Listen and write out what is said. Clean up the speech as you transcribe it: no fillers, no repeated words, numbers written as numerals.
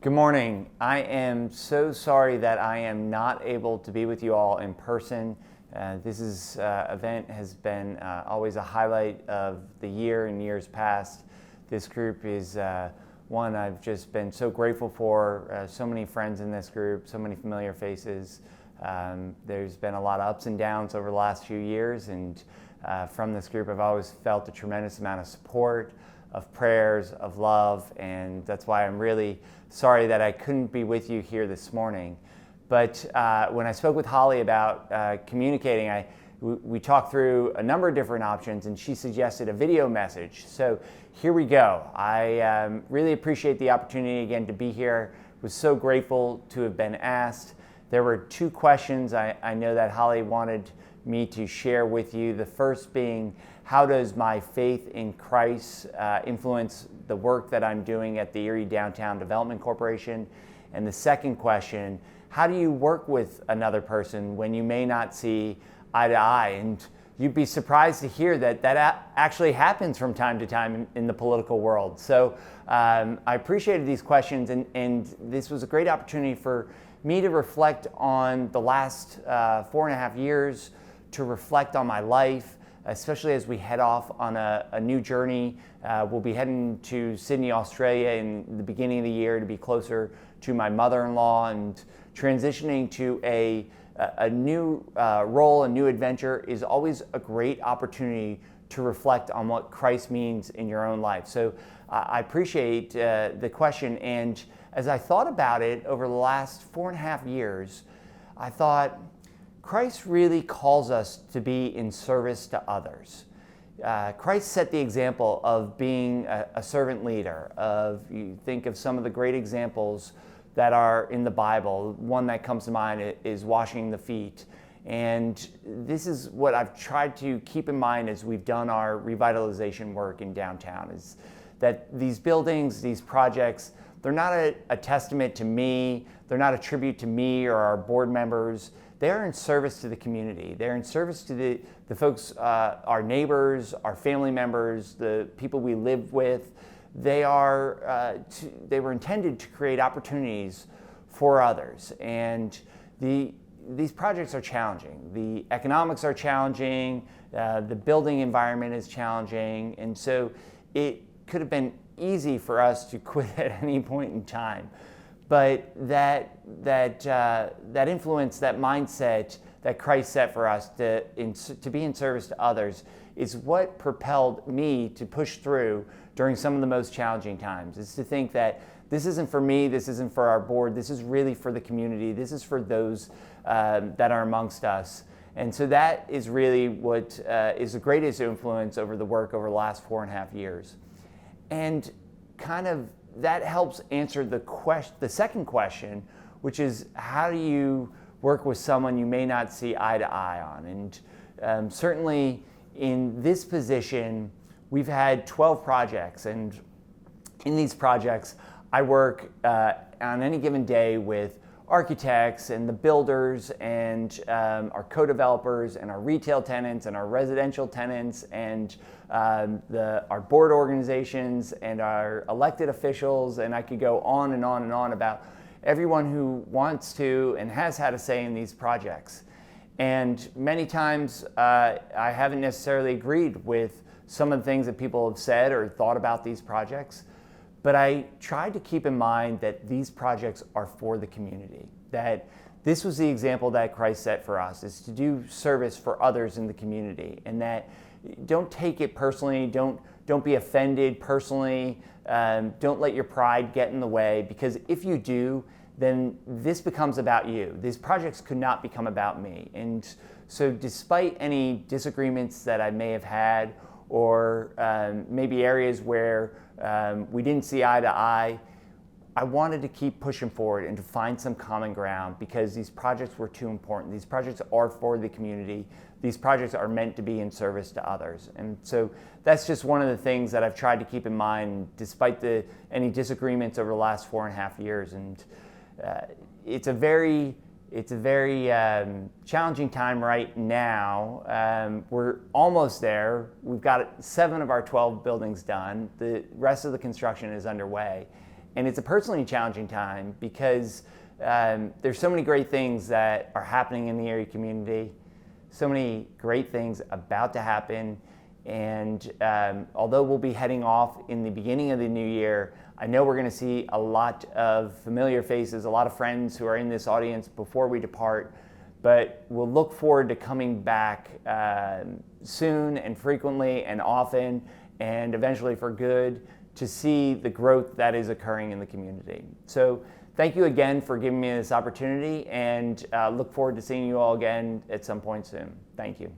Good morning. I am so sorry that I am not able to be with you all in person. This event has been always a highlight of the year and years past. This group is one I've just been so grateful for. So many friends in this group, so many familiar faces. There's been a lot of ups and downs over the last few years, and from this group I've always felt a tremendous amount of support, of prayers, of love, and that's why I'm really sorry that I couldn't be with you here this morning. But when I spoke with Holly about communicating, we talked through a number of different options, and she suggested a video message. So here we go. I really appreciate the opportunity again to be here. Was so grateful to have been asked. There were two questions I know that Holly wanted me to share with you. The first being, how does my faith in Christ influence the work that I'm doing at the Erie Downtown Development Corporation? And the second question, how do you work with another person when you may not see eye to eye? And you'd be surprised to hear that actually happens from time to time in the political world. So I appreciated these questions, and this was a great opportunity for me to reflect on the last 4.5 years, to reflect on my life, especially as we head off on a new journey. We'll be heading to Sydney, Australia in the beginning of the year to be closer to my mother-in-law, and transitioning to a new role, a new adventure is always a great opportunity to reflect on what Christ means in your own life. So I appreciate the question, and as I thought about it over the last 4.5 years, I thought, Christ really calls us to be in service to others. Christ set the example of being a servant leader. You think of some of the great examples that are in the Bible. One that comes to mind is washing the feet. And this is what I've tried to keep in mind as we've done our revitalization work in downtown, is that these buildings, these projects, they're not a testament to me, they're not a tribute to me or our board members. They're in service to the community. They're in service to the folks, our neighbors, our family members, the people we live with. They were intended to create opportunities for others. And these projects are challenging. The economics are challenging. The building environment is challenging. And so it could have been easy for us to quit at any point in time. But that influence, that mindset that Christ set for us to be in service to others is what propelled me to push through during some of the most challenging times. Is to think that this isn't for me, this isn't for our board, this is really for the community, this is for those that are amongst us. And so that is really what is the greatest influence over the work over the last 4.5 years. And kind of that helps answer the second question, which is, how do you work with someone you may not see eye to eye on? And certainly in this position, we've had 12 projects, and in these projects, I work on any given day with architects and the builders and our co-developers and our retail tenants and our residential tenants and our board organizations and our elected officials, and I could go on and on and on about everyone who wants to and has had a say in these projects. And many times I haven't necessarily agreed with some of the things that people have said or thought about these projects, but I tried to keep in mind that these projects are for the community, that this was the example that Christ set for us, is to do service for others in the community, and that don't take it personally, don't be offended personally, don't let your pride get in the way, because if you do, then this becomes about you. These projects could not become about me. And so despite any disagreements that I may have had, or maybe areas where we didn't see eye to eye, I wanted to keep pushing forward and to find some common ground, because these projects were too important. These projects are for the community. These projects are meant to be in service to others. And so that's just one of the things that I've tried to keep in mind despite any disagreements over the last 4.5 years. And it's a very challenging time right now. We're almost there. We've got 7 of our 12 buildings done. The rest of the construction is underway. And it's a personally challenging time because there's so many great things that are happening in the Erie community, so many great things about to happen. And although we'll be heading off in the beginning of the new year, I know we're going to see a lot of familiar faces, a lot of friends who are in this audience before we depart. But we'll look forward to coming back soon and frequently and often, and eventually for good, to see the growth that is occurring in the community. So thank you again for giving me this opportunity, and look forward to seeing you all again at some point soon. Thank you.